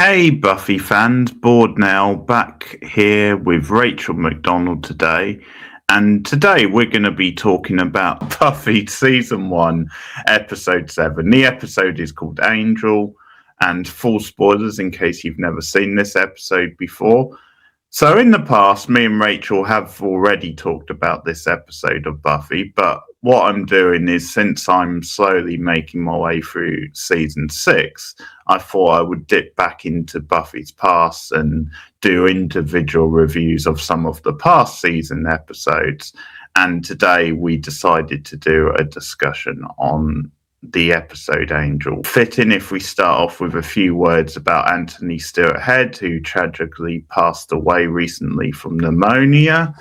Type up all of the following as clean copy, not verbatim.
Hey Buffy fans, bored now, back here with Rachel McDonald today. And today we're going to be talking about Buffy Season 1, Episode 7. The episode is called Angel, and full spoilers in case you've never seen this episode before. So in the past, me and Rachel have already talked about this episode of Buffy, but what I'm doing is, since I'm slowly making my way through Season 6, I thought I would dip back into Buffy's past and do individual reviews of some of the past season episodes. And today we decided to do a discussion on the episode Angel. Fitting if we start off with a few words about Anthony Stewart Head, who tragically passed away recently from pneumonia.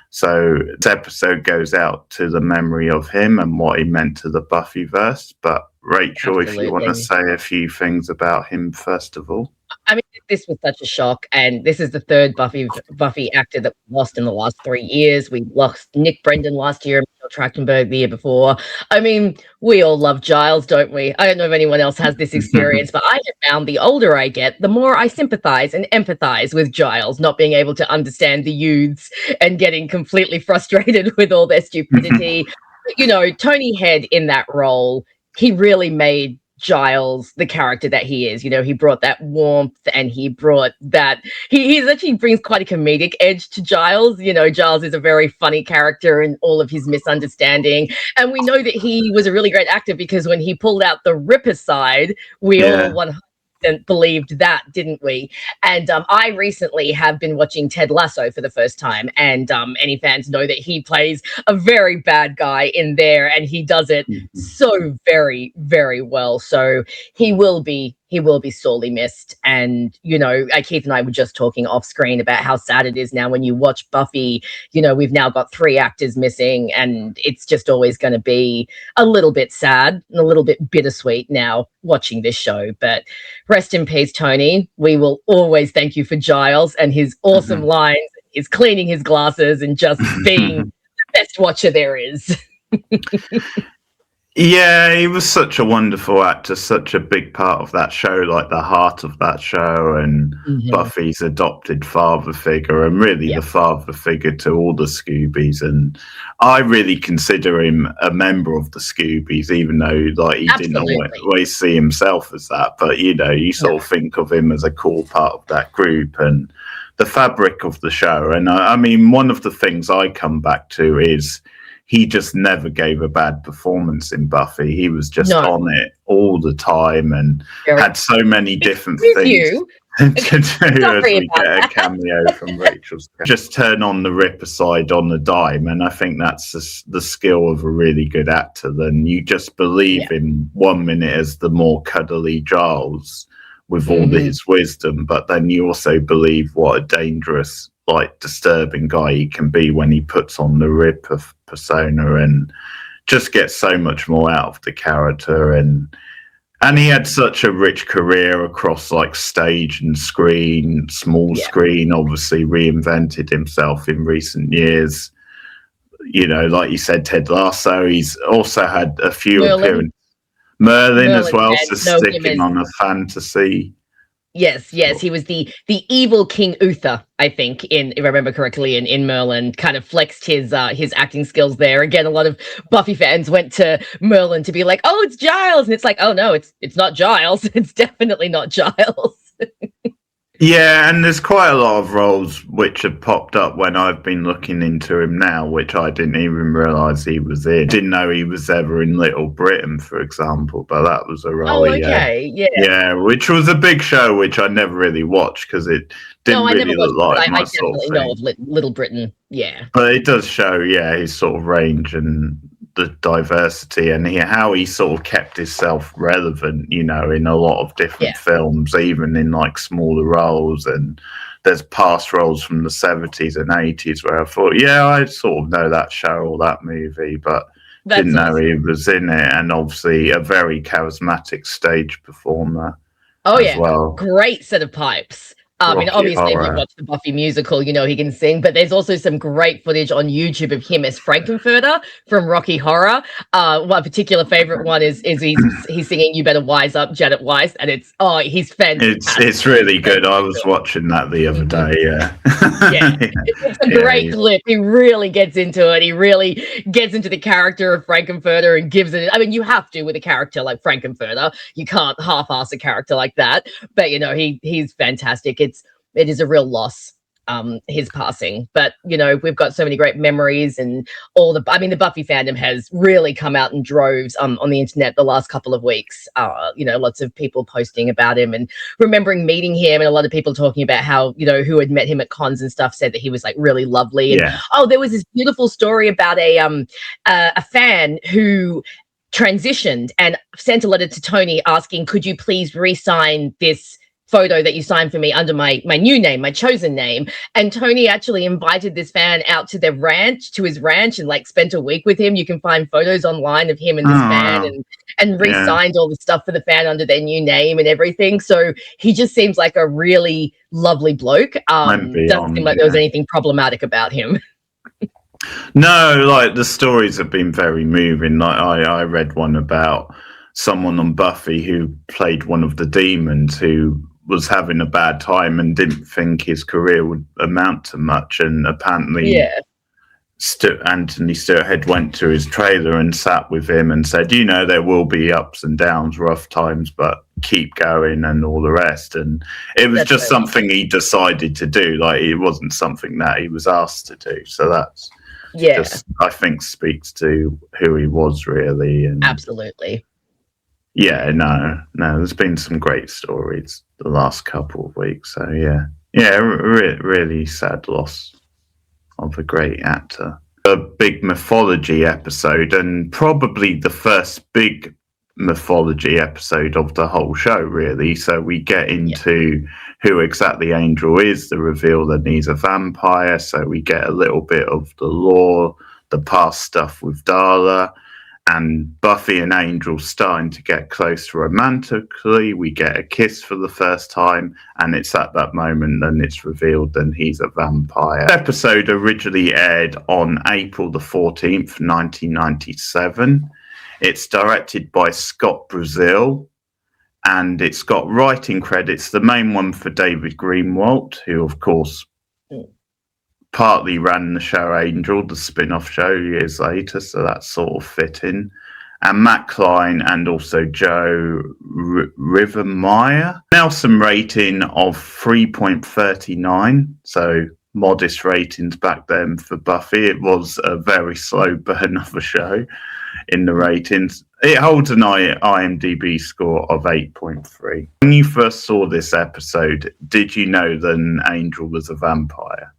So this episode goes out to the memory of him and what he meant to the Buffyverse. But Rachel, Absolutely. if you want to say a few things about him first of all. I mean, this was such a shock, and this is the third Buffy actor that we lost in the last 3 years. We lost Nick Brendan last year, and Michelle Trachtenberg the year before. I mean, we all love Giles, don't we? I don't know if anyone else has this experience, but I have found the older I get, the more I sympathize and empathize with Giles, not being able to understand the youths and getting completely frustrated with all their stupidity. You know, Tony Head in that role, he really made Giles the character that he is. You know, he brought that warmth, and he brought that he actually brings quite a comedic edge to Giles. You know, Giles is a very funny character in all of his misunderstanding, and we know that he was a really great actor because when he pulled out the Ripper side, we all 100% believed that, didn't we? And I recently have been watching Ted Lasso for the first time, and any fans know that he plays a very bad guy in there, and he does it so very, very well. So he will be sorely missed. And, you know, Keith and I were just talking off screen about how sad it is now when you watch Buffy. You know, we've now got 3 actors missing, and it's just always going to be a little bit sad and a little bit bittersweet now watching this show. But rest in peace, Tony. We will always thank you for Giles and his awesome lines, his cleaning his glasses, and just being the best watcher there is. Yeah, he was such a wonderful actor, such a big part of that show, like the heart of that show, and Buffy's adopted father figure, and really the father figure to all the Scoobies. And I really consider him a member of the Scoobies, even though like he didn't always see himself as that. But you know, you sort of think of him as a cool part of that group and the fabric of the show. And I mean, one of the things I come back to is he just never gave a bad performance in Buffy. He was just on it all the time and had so many different things to do as we get a cameo from Rachel's. Just turn on the Ripper side on the dime, and I think that's the skill of a really good actor. Then you just believe in 1 minute as the more cuddly Giles with all his wisdom, but then you also believe what a dangerous, like, disturbing guy he can be when he puts on the Ripper persona, and just gets so much more out of the character. And he had such a rich career across like stage and screen, small screen, obviously reinvented himself in recent years. You know, like you said, Ted Lasso, he's also had a few appearances. Merlin as well, so sticking on a fantasy. Yes, he was the evil King Uther, I think, if I remember correctly, in Merlin. Kind of flexed his acting skills there. Again, a lot of Buffy fans went to Merlin to be like, "Oh, it's Giles," and it's like, "Oh no, it's not Giles. It's definitely not Giles." Yeah, and there's quite a lot of roles which have popped up when I've been looking into him now, which I didn't even realise he was in. Didn't know he was ever in Little Britain, for example, but that was a role. Oh, okay, yeah, which was a big show, which I never really watched because it didn't really look like my sort of thing. I definitely know of Little Britain, yeah. But it does show, his sort of range and the diversity, and how he sort of kept himself relevant, you know, in a lot of different films, even in like smaller roles. And there's past roles from the 70s and 80s where I thought, I sort of know that show or that movie, but didn't know he was in it. And obviously a very charismatic stage performer. Oh yeah, well. Great set of pipes. I mean, Rocky obviously, if you Horror. watch the Buffy musical, you know he can sing, but there's also some great footage on YouTube of him as Frankenfurter from Rocky Horror. One particular favorite one is he's singing "You Better Wise Up, Janet Weiss," and he's fantastic. It's really good. I was watching that the other day. Yeah, Yeah, it's a great clip. He really gets into it. He really gets into the character of Frankenfurter and gives it. I mean, you have to with a character like Frankenfurter. You can't half-ass a character like that. But you know, he's fantastic. It is a real loss, his passing. But you know, we've got so many great memories and the Buffy fandom has really come out in droves on the internet the last couple of weeks. You know, lots of people posting about him and remembering meeting him, and a lot of people talking about how, you know, who had met him at cons and stuff said that he was like really lovely. And there was this beautiful story about a fan who transitioned and sent a letter to Tony asking, could you please re-sign this photo that you signed for me under my new name, my chosen name. And Tony actually invited this fan out to his ranch, and like spent a week with him. You can find photos online of him and this fan and re-signed all the stuff for the fan under their new name and everything. So he just seems like a really lovely bloke. Doesn't seem like there was anything problematic about him. No, like the stories have been very moving. Like I read one about someone on Buffy who played one of the demons who was having a bad time and didn't think his career would amount to much, and apparently Anthony Stewarthead went to his trailer and sat with him and said, you know, there will be ups and downs, rough times, but keep going and all the rest. And it was just something he decided to do. Like, it wasn't something that he was asked to do. So that's just, I think, speaks to who he was really. And absolutely. Yeah, no, there's been some great stories the last couple of weeks. So really sad loss of a great actor. A big mythology episode, and probably the first big mythology episode of the whole show, really. So we get into who exactly Angel is, the reveal that he's a vampire. So we get a little bit of the lore, the past stuff with Darla, and Buffy and Angel starting to get close romantically. We get a kiss for the first time, and it's at that moment that it's revealed that he's a vampire. The episode originally aired on April the 14th, 1997. It's directed by Scott Brazil, and it's got writing credits, the main one for David Greenwalt, who, of course, partly ran the show Angel, the spin-off show, years later, so that's sort of fitting. And Matt Klein and also Joe Rivermeyer. Nelson rating of 3.39, so modest ratings back then for Buffy. It was a very slow burn of a show in the ratings. It holds an IMDb score of 8.3. When you first saw this episode, did you know that Angel was a vampire?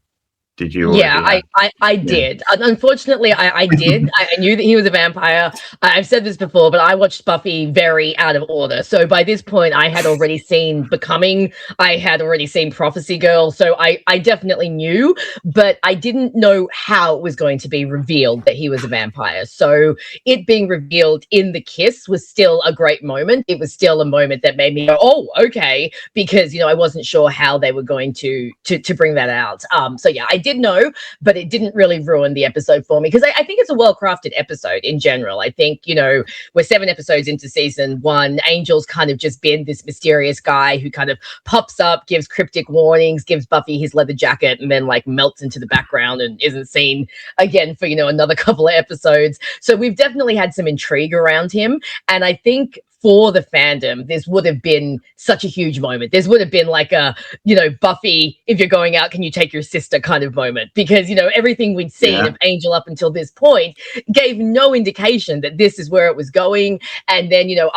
Did you? Yeah, I did. Unfortunately, I did. I knew that he was a vampire. I've said this before, but I watched Buffy very out of order. So by this point, I had already seen Becoming. I had already seen Prophecy Girl. So I definitely knew, but I didn't know how it was going to be revealed that he was a vampire. So it being revealed in the kiss was still a great moment. It was still a moment that made me go, oh, okay, because, you know, I wasn't sure how they were going to bring that out. So yeah, I did know, but it didn't really ruin the episode for me, because I think it's a well-crafted episode in general. I think, you know, we're 7 episodes into season 1. Angel's kind of just been this mysterious guy who kind of pops up, gives cryptic warnings, gives Buffy his leather jacket, and then like melts into the background and isn't seen again for, you know, another couple of episodes. So we've definitely had some intrigue around him, and I think for the fandom, this would have been such a huge moment. This would have been like a, you know, Buffy, if you're going out, can you take your sister kind of moment? Because, you know, everything we'd seen of Angel up until this point gave no indication that this is where it was going. And then, you know,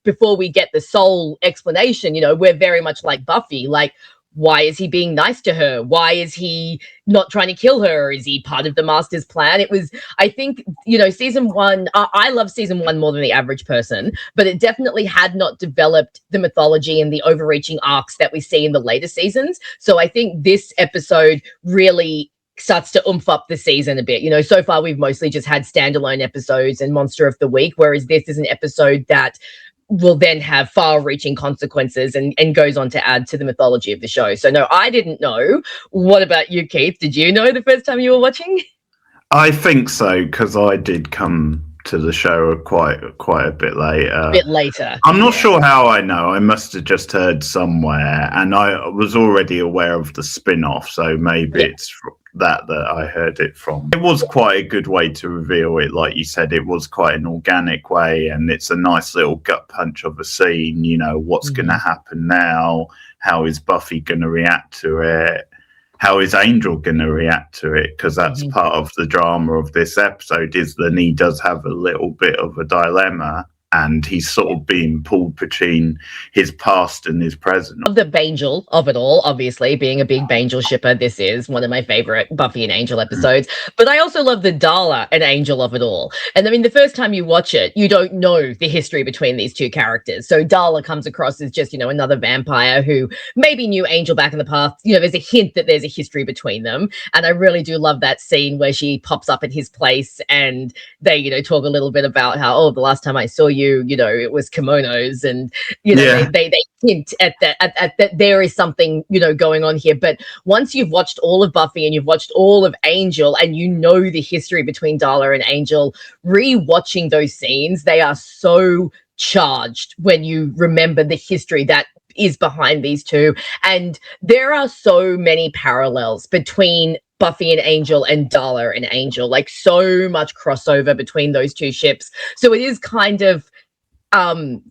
before we get the soul explanation, you know, we're very much like Buffy, like, why is he being nice to her? Why is he not trying to kill her? Is he part of the Master's plan? It was, I think, you know, season 1, I love season 1 more than the average person, but it definitely had not developed the mythology and the overreaching arcs that we see in the later seasons. So I think this episode really starts to oomph up the season a bit. You know, so far we've mostly just had standalone episodes and Monster of the Week, whereas this is an episode that will then have far-reaching consequences and goes on to add to the mythology of the show. So no, I didn't know. What about you, Keith? Did you know the first time you were watching? I think so, because I did come to the show quite a bit later. A bit later. I'm not sure how I know. I must have just heard somewhere, and I was already aware of the spin-off, so maybe it's that I heard it from. It was quite a good way to reveal it. Like you said, it was quite an organic way, and it's a nice little gut punch of a scene. You know, what's going to happen now? How is Buffy going to react to it? How is Angel going to react to it? Because that's part of the drama of this episode, is that he does have a little bit of a dilemma, and he's sort of being pulled between his past and his present. Of the Bangel of it all, obviously, being a big Bangel shipper, this is one of my favorite Buffy and Angel episodes. But I also love the Darla and Angel of it all. And I mean, the first time you watch it, you don't know the history between these two characters. So Darla comes across as just, you know, another vampire who maybe knew Angel back in the past. You know, there's a hint that there's a history between them. And I really do love that scene where she pops up at his place and they, you know, talk a little bit about how, oh, the last time I saw you, you know, it was kimonos, and you know, they hint at that there is something, you know, going on here. But once you've watched all of Buffy and you've watched all of Angel, and you know the history between Darla and Angel, re-watching those scenes, they are so charged when you remember the history that is behind these two. And there are so many parallels between Buffy and Angel and Darla and Angel, like so much crossover between those two ships. So it is kind of,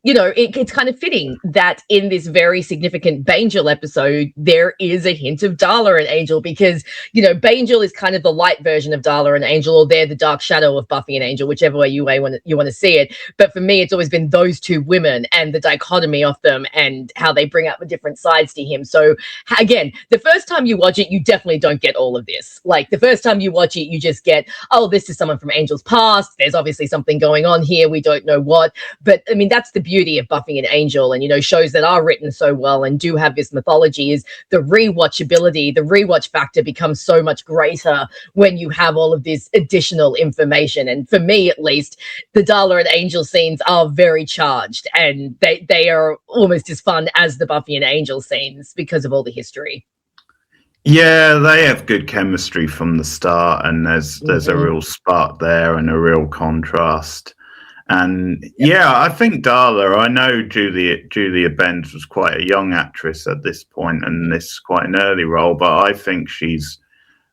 you know, it's kind of fitting that in this very significant Bangel episode, there is a hint of Darla and Angel, because, you know, Bangel is kind of the light version of Darla and Angel, or they're the dark shadow of Buffy and Angel, whichever way you want to see it. But for me, it's always been those two women and the dichotomy of them and how they bring out the different sides to him. So again, the first time you watch it, you definitely don't get all of this. Like the first time you watch it, you just get, oh, this is someone from Angel's past. There's obviously something going on here. We don't know what. But I mean, that's the beauty of Buffy and Angel, and, you know, shows that are written so well and do have this mythology, is the rewatchability, the rewatch factor becomes so much greater when you have all of this additional information. And for me, at least, the Darla and Angel scenes are very charged, and they are almost as fun as the Buffy and Angel scenes because of all the history. Yeah, they have good chemistry from the start, and there's a real spark there and a real contrast. And yeah, I think Darla, I know Julia Benz was quite a young actress at this point, and this is quite an early role, but I think she's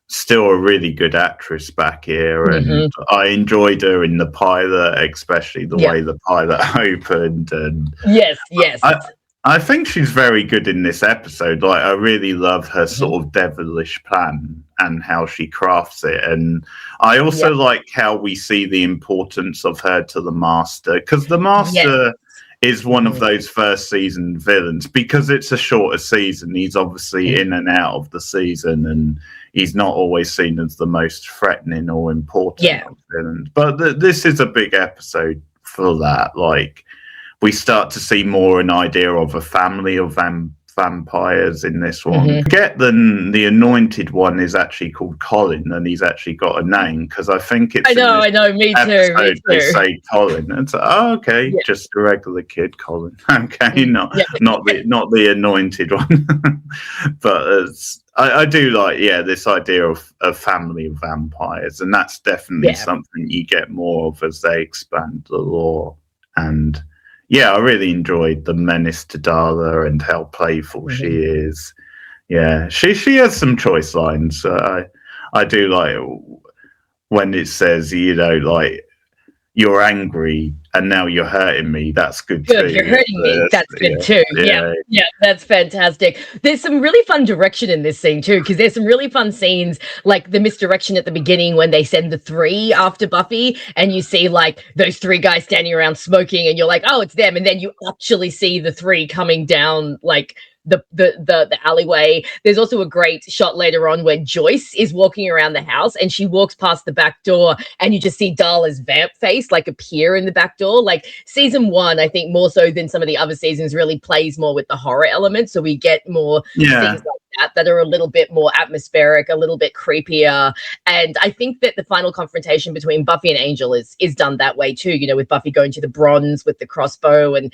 still a really good actress back here. And I enjoyed her in the pilot, especially the way the pilot opened. And yes. I think she's very good in this episode. Like, I really love her sort of devilish plan and how she crafts it. And I also like how we see the importance of her to the Master, because the Master is one of those first season villains, because it's a shorter season. He's obviously in and out of the season, and he's not always seen as the most threatening or important of villains. But this is a big episode for that. Like, we start to see more an idea of a family of vampires in this one. Forget the Anointed one is actually called Colin, and he's actually got a name, because I think it's I know, me too. They say Colin, and so okay, just a regular kid, Colin. Okay, not the Anointed one. But I do like this idea of a family of vampires, and that's definitely something you get more of as they expand the lore. And yeah, I really enjoyed the menace to Darla and how playful she is. Yeah, she has some choice lines. I do like when it says, you know, like, you're angry and now you're hurting me. That's good too. You're hurting me. That's good too. Yeah, that's fantastic. There's some really fun direction in this scene too, because there's some really fun scenes, like the misdirection at the beginning when they send the three after Buffy, and you see like those three guys standing around smoking, and you're like, oh, it's them, and then you actually see the three coming down like the alleyway. There's also a great shot later on where Joyce is walking around the house, and she walks past the back door, and you just see Darla's vamp face like appear in the back door. Like, season one, I think more so than some of the other seasons, really plays more with the horror element, so we get more things like that are a little bit more atmospheric, a little bit creepier. And I think that the final confrontation between Buffy and Angel is done that way too, you know, with Buffy going to the bronze with the crossbow, and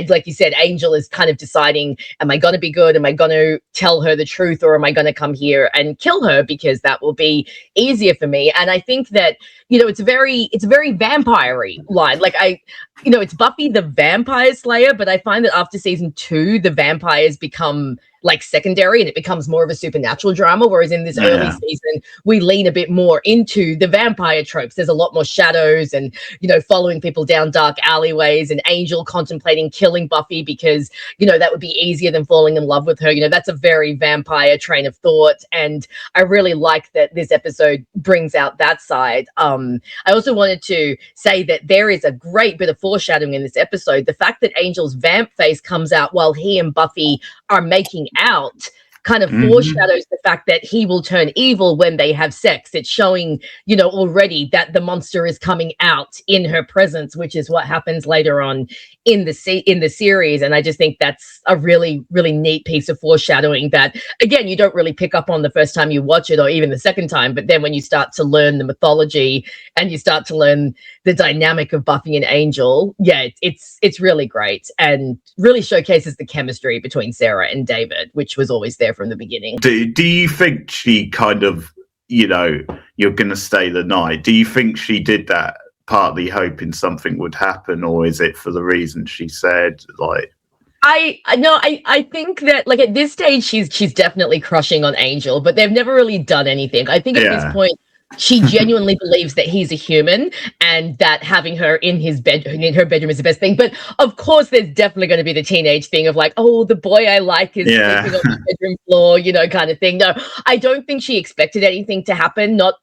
like you said, Angel is kind of deciding, am I going to be good? Am I going to tell her the truth, or am I going to come here and kill her because that will be easier for me? And I think that, you know, it's a very vampire-y line. Like, it's Buffy the Vampire Slayer, but I find that after season 2, the vampires become like secondary and it becomes more of a supernatural drama, whereas in this early season we lean a bit more into the vampire tropes. There's a lot more shadows and, you know, following people down dark alleyways, and Angel contemplating killing Buffy because, you know, that would be easier than falling in love with her. You know, that's a very vampire train of thought, and I really like that this episode brings out that side. I also wanted to say that there is a great bit of foreshadowing in this episode. The fact that Angel's vamp face comes out while he and Buffy are making out kind of foreshadows the fact that he will turn evil when they have sex. It's showing, you know, already that the monster is coming out in her presence, which is what happens later on in the series. And I just think that's a really, really neat piece of foreshadowing that, again, you don't really pick up on the first time you watch it, or even the second time. But then when you start to learn the mythology and you start to learn the dynamic of Buffy and Angel, yeah, it's really great and really showcases the chemistry between Sarah and David, which was always there from the beginning. Do you think she kind of, you know, you're going to stay the night? Do you think she did that partly hoping something would happen, or is it for the reason she said? Like, I think that, like, at this stage she's definitely crushing on Angel, but they've never really done anything. I think at this point she genuinely believes that he's a human and that having her in her bedroom is the best thing. But of course, there's definitely going to be the teenage thing of like, oh, the boy I like is sleeping on the bedroom floor, you know, kind of thing. No, I don't think she expected anything to happen. Not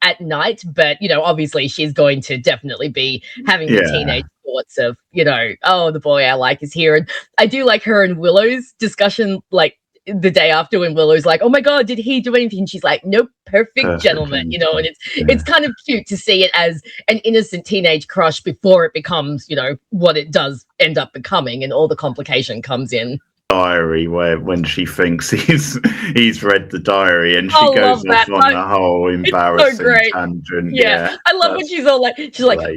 at night, but, you know, obviously she's going to definitely be having the teenage thoughts of, you know, oh, the boy I like is here. And I do like her and Willow's discussion, like, the day after, when Willow's like, oh my god, did he do anything? She's like, nope, perfect gentleman, you know. And it's kind of cute to see it as an innocent teenage crush before it becomes, you know, what it does end up becoming, and all the complication comes in. Diary, where when she thinks he's read the diary and she goes off on a whole embarrassing tangent. Yeah, I love when she's all like,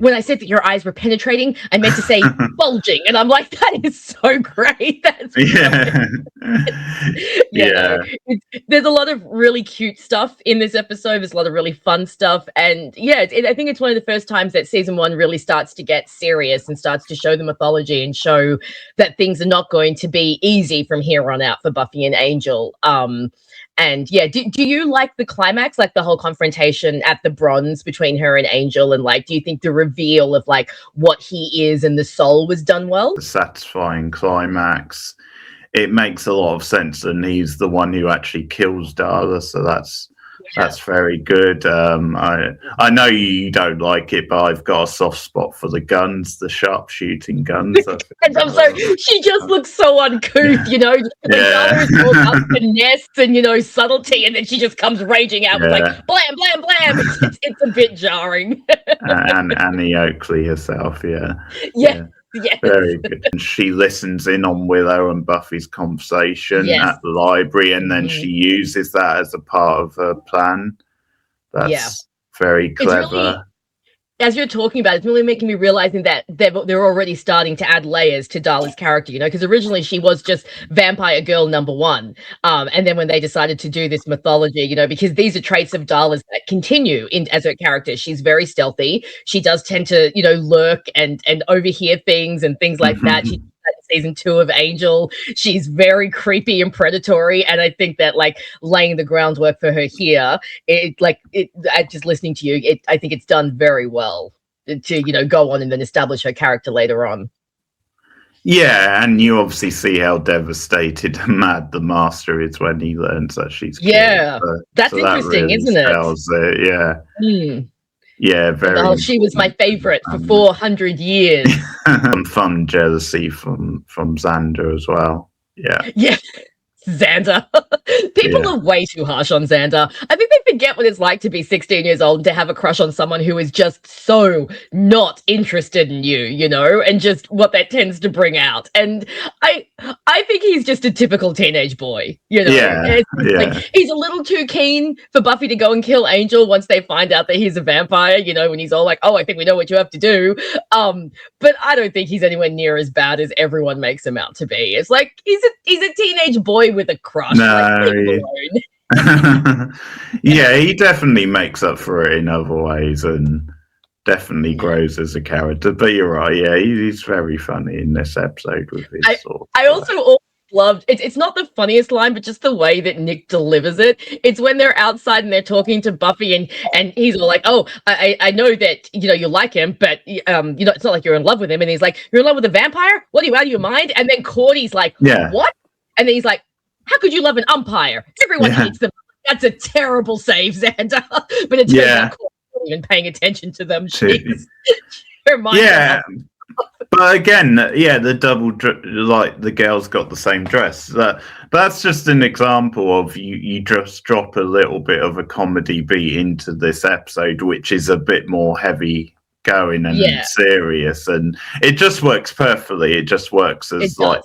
when I said that your eyes were penetrating, I meant to say bulging, and I'm like, that is so great. That's there's a lot of really cute stuff in this episode. There's a lot of really fun stuff, and I think it's one of the first times that season 1 really starts to get serious and starts to show the mythology and show that things are not going to be easy from here on out for Buffy and Angel. And do you like the climax, like the whole confrontation at the bronze between her and Angel, and like, do you think the reveal of like what he is and the soul was done well? The satisfying climax, it makes a lot of sense, and he's the one who actually kills Darla, so that's very good. I know you don't like it, but I've got a soft spot for the guns, the sharpshooting guns. And I'm sorry, she just looks so uncouth, you know. Darla's all about finesse and, you know, subtlety, and then she just comes raging out with like blam, blam, blam. It's a bit jarring. And Annie Oakley herself, Yes. Very good. And she listens in on Willow and Buffy's conversation at the library, and then she uses that as a part of her plan. That's very clever. As you're talking about it, it's really making me realizing that they're already starting to add layers to Darla's character, you know, because originally she was just vampire girl number 1. And then when they decided to do this mythology, you know, because these are traits of Darla's that continue as her character. She's very stealthy. She does tend to, you know, lurk and overhear things and things like that. She season 2 of Angel, she's very creepy and predatory, and I think that, like, laying the groundwork for her here, just listening to you, I think it's done very well to, you know, go on and then establish her character later on. Yeah, and you obviously see how devastated and mad the Master is when he learns that she's killed. That's interesting, really, isn't it? Yeah, very. Oh, she was my favorite for 400 years. Some fun jealousy from Xander as well. Yeah, Xander. People are way too harsh on Xander. I think they forget what it's like to be 16 years old and to have a crush on someone who is just so not interested in you, you know, and just what that tends to bring out. And I think he's just a typical teenage boy, you know. Like he's a little too keen for Buffy to go and kill Angel once they find out that he's a vampire, you know, when he's all like, "Oh, I think we know what you have to do." But I don't think he's anywhere near as bad as everyone makes him out to be. It's like he's a teenage boy with a crush. No, yeah, he definitely makes up for it in other ways and definitely grows as a character. But you're right, yeah, he's very funny in this episode with his I also loved it's not the funniest line, but just the way that Nick delivers it. It's when they're outside and they're talking to Buffy and he's all like, "Oh, I know that, you know, you like him, but you know, it's not like you're in love with him." And he's like, "You're in love with a vampire? What, are you out of your mind?" And then Cordy's like, "What?" And then he's like, "How could you love an umpire? Everyone hates them." That's a terrible save, Xander. But it turns out Cordy's not even paying attention to them. But again, the double, like the girls got the same dress. That's just an example of you just drop a little bit of a comedy beat into this episode, which is a bit more heavy going and serious, and it just works perfectly. It just works as like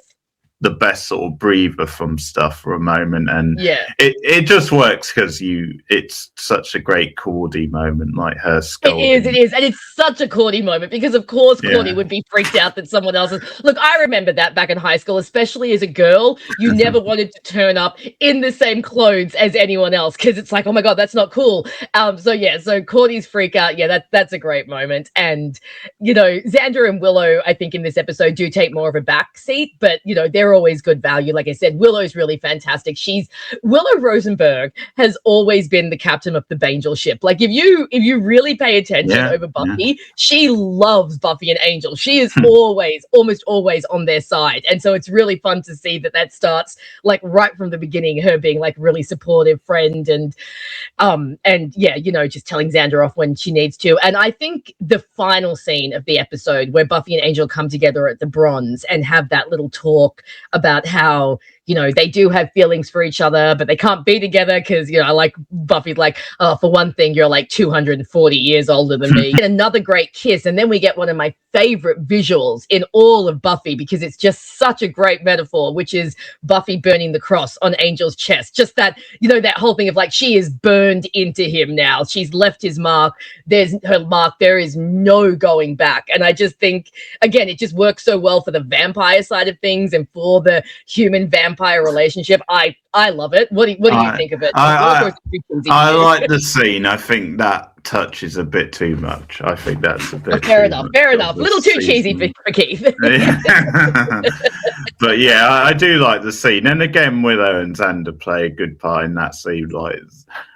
the best sort of breather from stuff for a moment, and it just works because it's such a great Cordy moment, like her scolding. It is, and it's such a Cordy moment because of course Cordy would be freaked out that someone else is. Look, I remember that back in high school, especially as a girl, you never wanted to turn up in the same clothes as anyone else because it's like, oh my god, that's not cool. So Cordy's freak out, that's a great moment, and you know, Xander and Willow, I think in this episode do take more of a back seat, but you know, they're always good value. Like I said, Willow's really fantastic. Willow Rosenberg has always been the captain of the Angel ship. Like if you really pay attention over Buffy, she loves Buffy and Angel. She is almost always on their side. And so it's really fun to see that starts like right from the beginning, her being like really supportive friend and you know, just telling Xander off when she needs to. And I think the final scene of the episode where Buffy and Angel come together at the Bronze and have that little talk about how, you know, they do have feelings for each other, but they can't be together because, you know, like Buffy's like, "Oh, for one thing, you're like 240 years older than me." And another great kiss. And then we get one of my favorite visuals in all of Buffy because it's just such a great metaphor, which is Buffy burning the cross on Angel's chest. Just that, you know, that whole thing of like, she is burned into him now. She's left his mark. There's her mark. There is no going back. And I just think, again, it just works so well for the vampire side of things and for the human vampire relationship. I love it. What do you think of it? I like the scene. I think that touch is a bit too much. I think that's a bit fair enough. A little too cheesy for Keith. But yeah, I do like the scene. And again, Willow and Xander play a good part in that scene. Like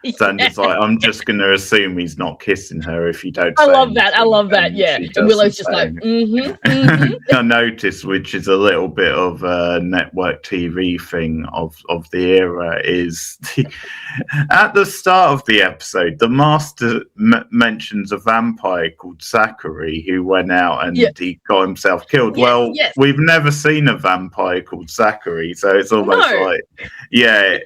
Xander's like, "I'm just going to assume he's not kissing her if you don't." I love that. Yeah. And Willow's just like, I noticed, which is a little bit of a network TV thing of the era, is at the start of the episode, the Master mentions a vampire called Zachary who went out and he got himself killed. We've never seen a vampire called Zachary, so it's almost like,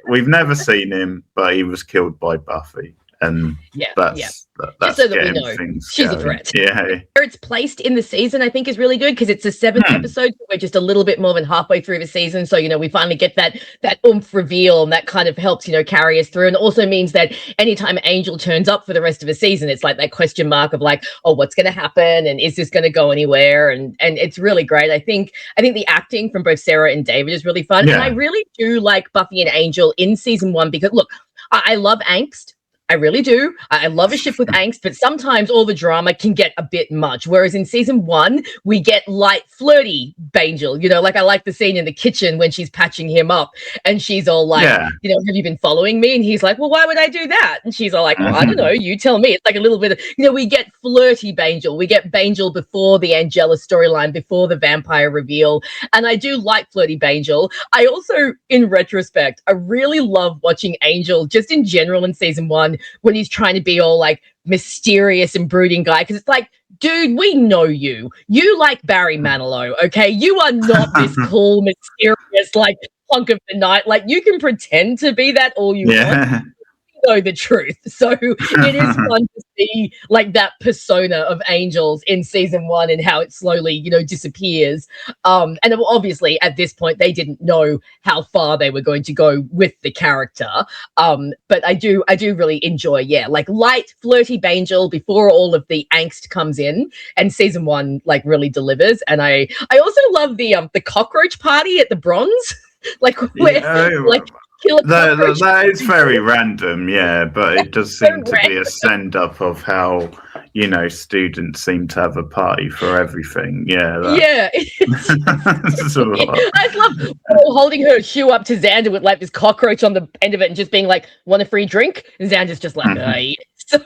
we've never seen him, but he was killed by Buffy. And that's just so that we know she's a threat. Where it's placed in the season, I think, is really good because it's the 7th episode. So we're just a little bit more than halfway through the season, so you know, we finally get that oomph reveal, and that kind of helps, you know, carry us through. And it also means that anytime Angel turns up for the rest of the season, it's like that question mark of like, oh, what's going to happen, and is this going to go anywhere? And it's really great. I think the acting from both Sarah and David is really fun, and I really do like Buffy and Angel in season 1 because look, I love angst. I really do. I love a ship with angst, but sometimes all the drama can get a bit much. Whereas in season 1, we get light, flirty Angel. You know, like I like the scene in the kitchen when she's patching him up and she's all like, you know, "Have you been following me?" And he's like, "Well, why would I do that?" And she's all like, "Well, I don't know. You tell me." It's like a little bit of, you know, we get flirty Angel. We get Angel before the Angela storyline, before the vampire reveal. And I do like flirty Angel. I also, in retrospect, I really love watching Angel just in general in season 1 when he's trying to be all like mysterious and brooding guy, because it's like, dude, we know you like Barry Manilow, okay? You are not this cool, mysterious, like hunk of the night. Like, you can pretend to be that all you want. Know the truth. So it is fun to see like that persona of Angels in season 1 and how it slowly, you know, disappears. And obviously at this point they didn't know how far they were going to go with the character. But I do really enjoy, like light, flirty Angel before all of the angst comes in, and season 1 like really delivers. And I also love the cockroach party at the Bronze. Like where that is very random, but it does seem to be a send-up of how, you know, students seem to have a party for everything. I love holding her shoe up to Xander with like this cockroach on the end of it and just being like, want a free drink? And Xander's just like, So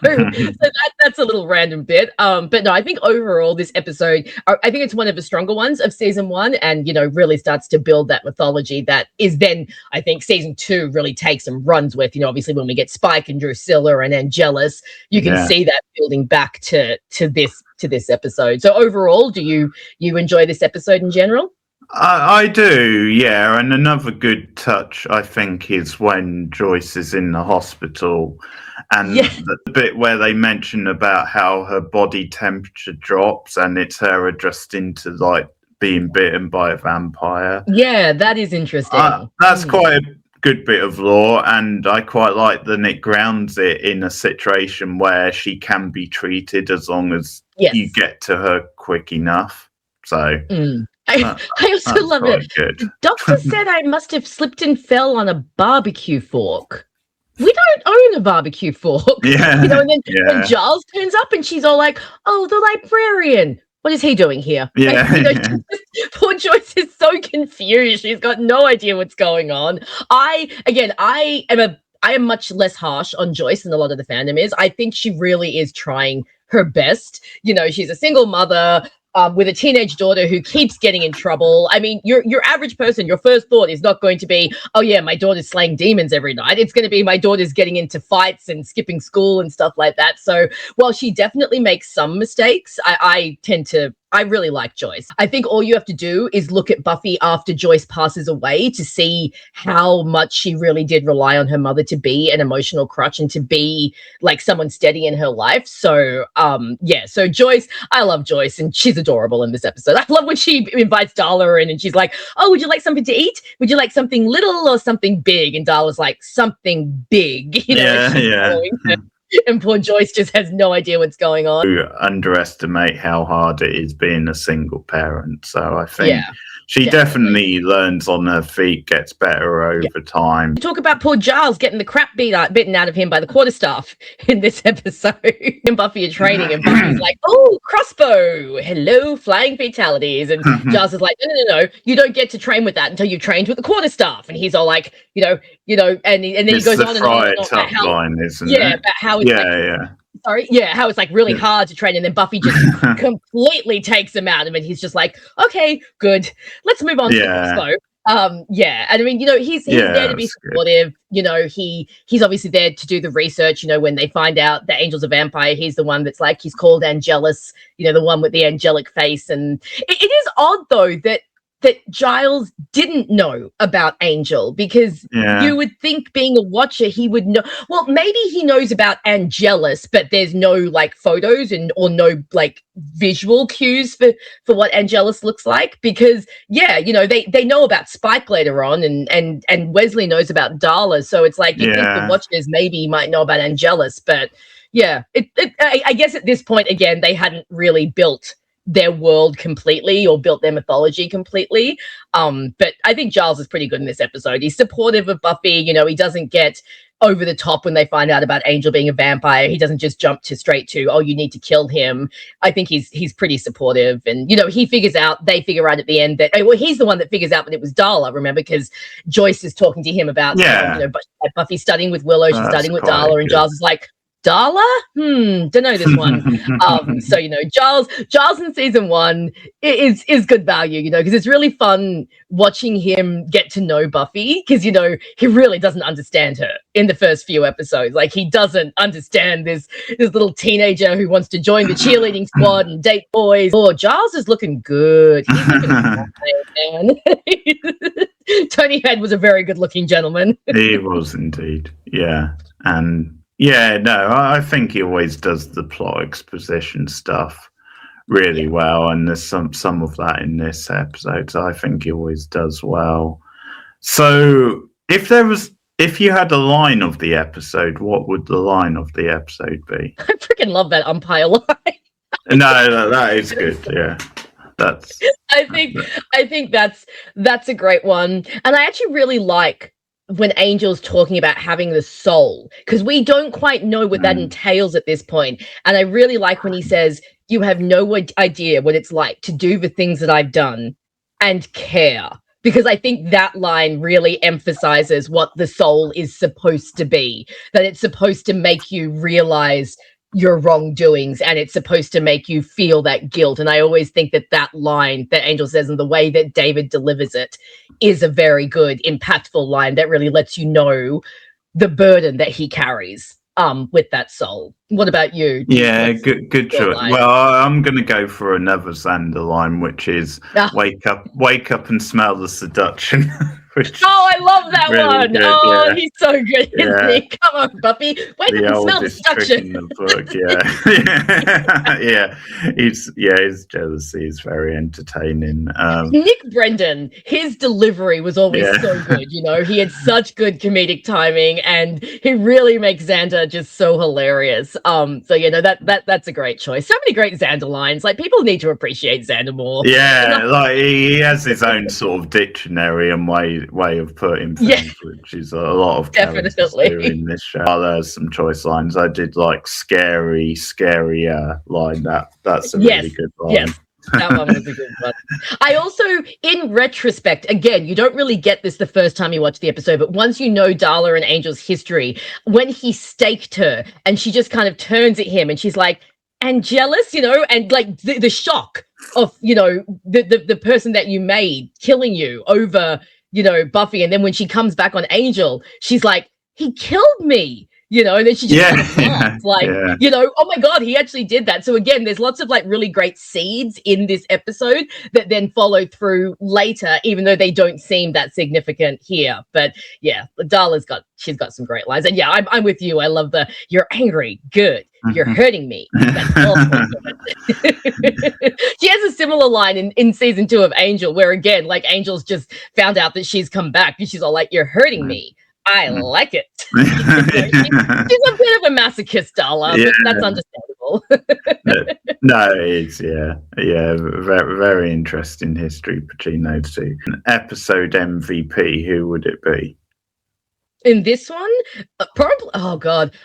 that's a little random bit. But no, I think overall this episode, I think it's one of the stronger ones of season 1, and, you know, really starts to build that mythology that is then, I think, season 2 really takes and runs with. You know, obviously when we get Spike and Drusilla and Angelus, you can see that building back to this episode. So overall, do you enjoy this episode in general? I do, and another good touch, I think, is when Joyce is in the hospital and the bit where they mention about how her body temperature drops and it's her adjusting to like being bitten by a vampire. Yeah, that is interesting. That's quite a good bit of lore, and I quite like that it grounds it in a situation where she can be treated as long as you get to her quick enough. So I also love it. Good. The doctor said I must have slipped and fell on a barbecue fork. We don't own a barbecue fork. You know, and then when Giles turns up and she's all like, oh, the librarian. What is he doing here? Poor Joyce is so confused. She's got no idea what's going on. I am much less harsh on Joyce than a lot of the fandom is. I think she really is trying her best. You know, she's a single mother with a teenage daughter who keeps getting in trouble. I mean, your average person, your first thought is not going to be, oh yeah, my daughter's slaying demons every night. It's going to be my daughter's getting into fights and skipping school and stuff like that. So while she definitely makes some mistakes, I really like Joyce. I think all you have to do is look at Buffy after Joyce passes away to see how much she really did rely on her mother to be an emotional crutch and to be like someone steady in her life. So, so Joyce, I love Joyce, and she's adorable in this episode. I love when she invites Darla in and she's like, oh, would you like something to eat? Would you like something little or something big? And Darla's like, something big, you know? And poor Joyce just has no idea what's going on. You underestimate how hard it is being a single parent. So I think she definitely learns on her feet, gets better over time. Talk about poor Giles getting the crap bitten out of him by the quarterstaff in this episode. And Buffy are training, and Buffy's like, oh, crossbow, hello, flying fatalities. And Giles is like, no, you don't get to train with that until you've trained with the quarterstaff. And he's all like, you know, and then he goes on and on about how, isn't it? about how it's how it's like really hard to train, and then Buffy just completely takes him out of it. He's just like, okay, good, let's move on to the crossbow. And I mean, you know, he's there to be supportive. Good. You know, he's obviously there to do the research. You know, when they find out that Angel's a vampire, he's the one that's like, he's called Angelus, you know, the one with the angelic face. And it is odd though that Giles didn't know about Angel, because you would think, being a watcher, he would know. Well, maybe he knows about Angelus, but there's no like photos or no like visual cues for what Angelus looks like, because you know, they know about Spike later on, and Wesley knows about Darla, so it's like you think the watchers maybe might know about Angelus, but I guess at this point again they hadn't really built their world completely or built their mythology completely. But I think Giles is pretty good in this episode. He's supportive of Buffy. You know, he doesn't get over the top when they find out about Angel being a vampire. He doesn't just jump straight to, oh, you need to kill him. I think he's pretty supportive. And, you know, they figure out at the end that, well, he's the one that figures out that it was Darla, remember, because Joyce is talking to him about, you know, Buffy's studying with Willow, she's studying with Darla, and Giles is like, Darla? Don't know this one. So, you know, Giles in season 1 is good value, you know, because it's really fun watching him get to know Buffy, because, you know, he really doesn't understand her in the first few episodes. Like, he doesn't understand this little teenager who wants to join the cheerleading squad and date boys. Oh, Giles is looking good. He's looking fine, man. Tony Head was a very good-looking gentleman. He was indeed, yeah. And yeah, no, I think he always does the plot exposition stuff really well, and there's some of that in this episode, so I think he always does well. So if you had a line of the episode, what would the line of the episode be? I freaking love that umpire line. No, that is good. Yeah, I think that's a great one, and I actually really like when Angel's talking about having the soul, because we don't quite know what that entails at this point. And I really like when he says, "You have no idea what it's like to do the things that I've done and care." Because I think that line really emphasizes what the soul is supposed to be, that it's supposed to make you realize your wrongdoings, and it's supposed to make you feel that guilt. And I always think that line that Angel says and the way that David delivers it is a very good, impactful line that really lets you know the burden that he carries with that soul. What about you? Yeah, good choice. Well, I'm going to go for another Xander line, which is wake up and smell the seduction. I love that really one. Good, he's so good, isn't he? Come on, Buffy. Wake up and smell the seduction. In the book, his jealousy is very entertaining. Nick Brendan, his delivery was always so good. You know, he had such good comedic timing, and he really makes Xander just so hilarious. So you know that's a great choice. So many great Xander lines. Like, people need to appreciate Xander more. Yeah, like he has his own sort of dictionary and way of putting things, which is a lot of characters do in this show. There's some choice lines. I did like scarier line. That's a really good line. Yes. That one was a good one. I also, in retrospect, again, you don't really get this the first time you watch the episode, but once you know Darla and Angel's history, when he staked her and she just kind of turns at him and she's like, and jealous, you know, and like the shock of, you know, the person that you made killing you over, you know, Buffy. And then when she comes back on Angel, she's like, he killed me. You know, and then she just kind of laughs, like, you know, oh my God, he actually did that. So again, there's lots of like really great seeds in this episode that then follow through later, even though they don't seem that significant here. But yeah, Darla's she's got some great lines. And yeah, I'm with you. I love you're angry, good. You're hurting me. That's also good. She has a similar line in season 2 of Angel, where again, like, Angel's just found out that she's come back and she's all like, you're hurting me. I like it. She's a bit of a masochist, Darla, but that's understandable. No, it's very, very interesting history between those two. Episode MVP, who would it be? In this one, probably. Oh God.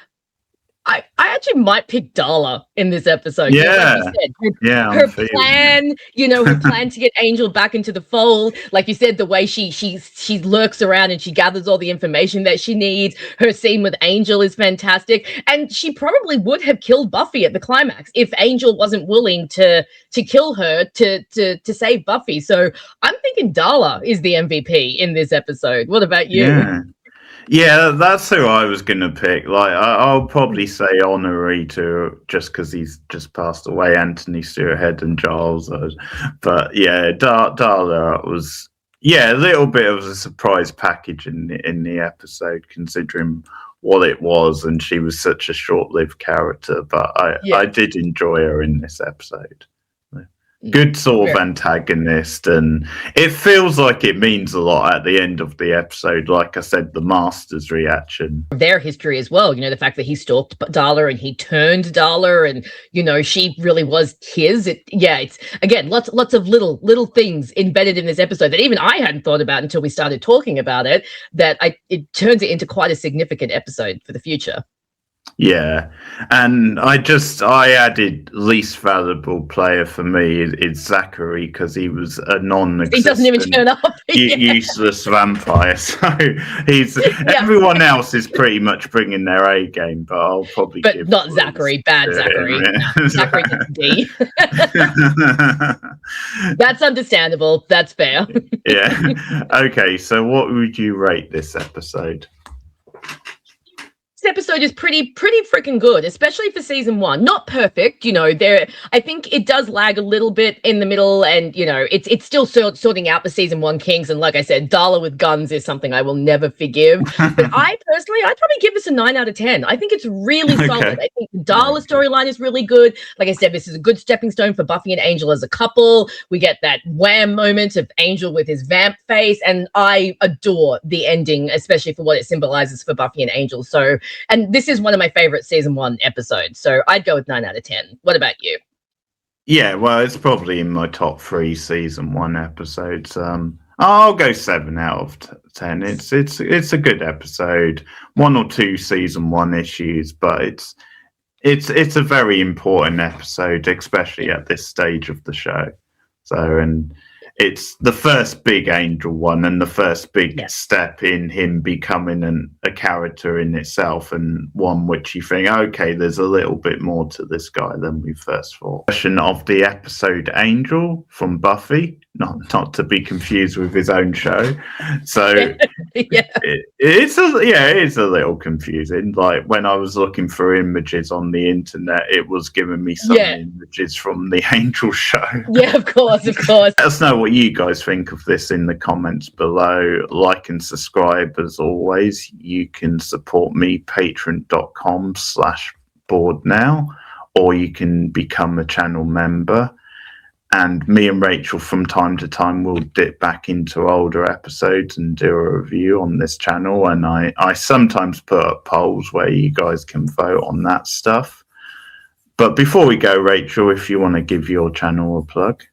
I actually might pick Darla in this episode. Yeah. Like you said, her plan, you know, her plan to get Angel back into the fold. Like you said, the way she lurks around and she gathers all the information that she needs. Her scene with Angel is fantastic. And she probably would have killed Buffy at the climax if Angel wasn't willing to kill her to save Buffy. So I'm thinking Darla is the MVP in this episode. What about you? Yeah, that's who I was going to pick. Like, I'll probably say honorary to, just because he's just passed away, Anthony Stewart Head and Giles. But yeah, Darla was, a little bit of a surprise package in the episode, considering what it was, and she was such a short-lived character. But I did enjoy her in this episode. Good sort of antagonist, and it feels like it means a lot at the end of the episode. Like I said, the Master's reaction, their history as well, you know, the fact that he stalked Darla and he turned Darla, and you know, she really was his. It's again lots of little things embedded in this episode that even I hadn't thought about until we started talking about it, that it turns it into quite a significant episode for the future. Yeah, and I added least valuable player for me is Zachary, because he was a non-existent, he doesn't even turn up, useless vampire. So everyone else is pretty much bringing their A game, but I'll probably give not Zachary. Bad Zachary. No, Zachary gets D. That's understandable. That's fair. Yeah. Okay, so what would you rate this episode? episode is pretty freaking good, especially for season 1. Not perfect, I think it does lag a little bit in the middle, and it's still sorting out the season 1 kinks. And like I said, Darla with guns is something I will never forgive. But I'd probably give this a 9 out of 10. I think it's really solid. I think the Darla storyline is really good. Like I said, this is a good stepping stone for Buffy and Angel as a couple. We get that wham moment of Angel with his vamp face, and I adore the ending, especially for what it symbolizes for Buffy and Angel. So, and this is one of my favorite season 1 episodes, so I'd go with 9 out of 10. What about you? Yeah, well, it's probably in my top 3 season 1 episodes. I'll go 7 out of 10. It's a good episode. 1 or 2 season 1 issues, but it's a very important episode, especially at this stage of the show. So, and it's the first big Angel one, and the first big step in him becoming a character in itself, and one which you think, okay, there's a little bit more to this guy than we first thought. Version of the episode Angel from Buffy, not to be confused with his own show. So it's a little confusing. Like when I was looking for images on the internet, it was giving me some images from the Angel show. Yeah, of course. Let us know what you guys think of this in the comments below. Like and subscribe as always. You can support me, patreon.com/borednow, or you can become a channel member. And me and Rachel from time to time will dip back into older episodes and do a review on this channel. And I sometimes put up polls where you guys can vote on that stuff. But before we go, Rachel, if you want to give your channel a plug.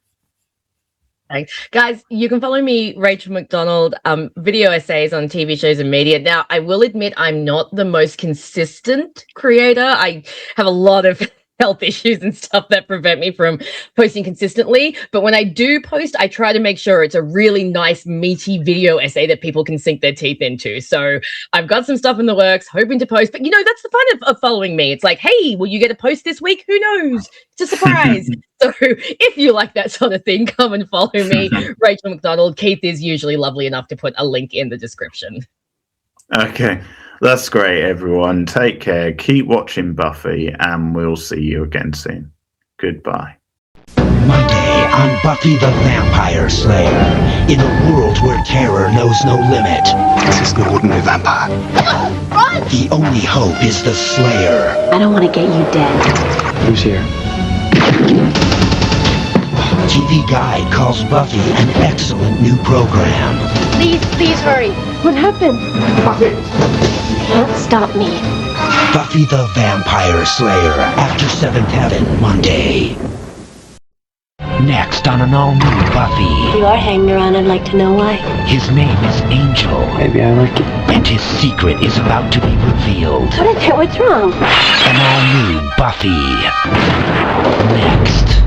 Thanks. Guys, you can follow me, Rachel McDonald, video essays on TV shows and media. Now, I will admit I'm not the most consistent creator. I have a lot of health issues and stuff that prevent me from posting consistently. But when I do post, I try to make sure it's a really nice, meaty video essay that people can sink their teeth into. So I've got some stuff in the works, hoping to post. But, that's the fun of following me. It's like, hey, will you get a post this week? Who knows? It's a surprise. So if you like that sort of thing, come and follow me, Rachel McDonald. Keith is usually lovely enough to put a link in the description. Okay. That's great, everyone. Take care. Keep watching Buffy, and we'll see you again soon. Goodbye. Monday on Buffy the Vampire Slayer. In a world where terror knows no limit. This is the ordinary vampire. Run! The only hope is the Slayer. I don't want to get you dead. Who's here? TV Guide calls Buffy an excellent new program. Please hurry. What happened? Buffy! Can't stop me. Buffy the Vampire Slayer, after 7th Heaven, Monday. Next on an all-new Buffy. You are hanging around, I'd like to know why. His name is Angel. Maybe I like it. And his secret is about to be revealed. What is it? What's wrong? An all-new Buffy. Next.